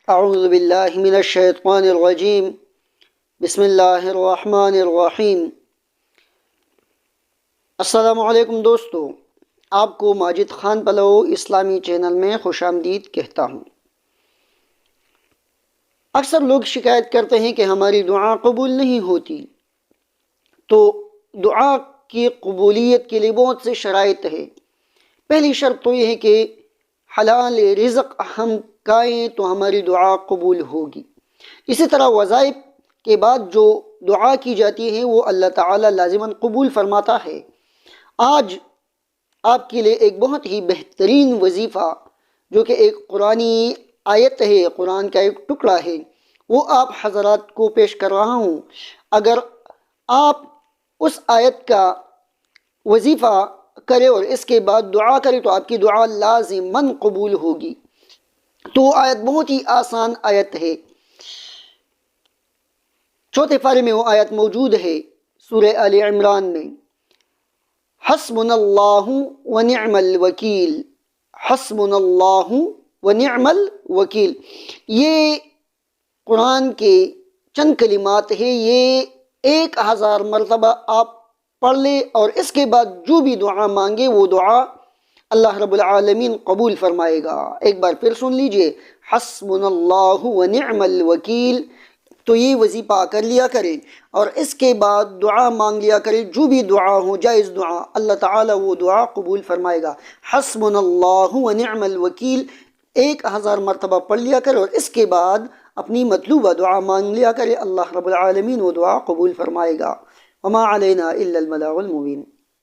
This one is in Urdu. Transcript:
اعوذ باللہ من الشیطان الرجیم بسم اللہ الرحمن الرحیم۔ السلام علیکم دوستو، آپ کو ماجد خان پلو اسلامی چینل میں خوش آمدید کہتا ہوں۔ اکثر لوگ شکایت کرتے ہیں کہ ہماری دعا قبول نہیں ہوتی، تو دعا کی قبولیت کے لیے بہت سے شرائط ہیں۔ پہلی شرط تو یہ ہے کہ حلال رزق ہم کھائیں تو ہماری دعا قبول ہوگی۔ اسی طرح وظائف کے بعد جو دعا کی جاتی ہے وہ اللہ تعالیٰ لازماً قبول فرماتا ہے۔ آج آپ کے لیے ایک بہت ہی بہترین وظیفہ، جو کہ ایک قرآنی آیت ہے، قرآن کا ایک ٹکڑا ہے، وہ آپ حضرات کو پیش کر رہا ہوں۔ اگر آپ اس آیت کا وظیفہ کرے اور اس کے بعد دعا کرے تو آپ کی دعا لازماً قبول ہوگی۔ تو آیت بہت ہی آسان آیت ہے۔ چوتھے پارے میں وہ آیت موجود ہے سورہ آل عمران میں، حسبنا اللہ ونعم الوکیل، حسبنا اللہ ونعم الوکیل۔ یہ قرآن کے چند کلمات ہیں، یہ 1000 مرتبہ آپ پڑھ لیں اور اس کے بعد جو بھی دعا مانگے وہ دعا اللہ رب العالمین قبول فرمائے گا۔ ایک بار پھر سن لیجئے، حسبنا اللہ ونعم الوکیل۔ تو یہ وظیفہ کر لیا کرے اور اس کے بعد دعا مانگ لیا کرے، جو بھی دعا ہو، جائز دعا، اللہ تعالیٰ وہ دعا قبول فرمائے گا۔ حسبنا اللہ ونعم الوکیل 1000 مرتبہ پڑھ لیا کرے اور اس کے بعد اپنی مطلوبہ دعا مانگ لیا کرے، اللہ رب العالمین وہ دعا قبول فرمائے گا۔ وما علینا الا البلاغ المبین۔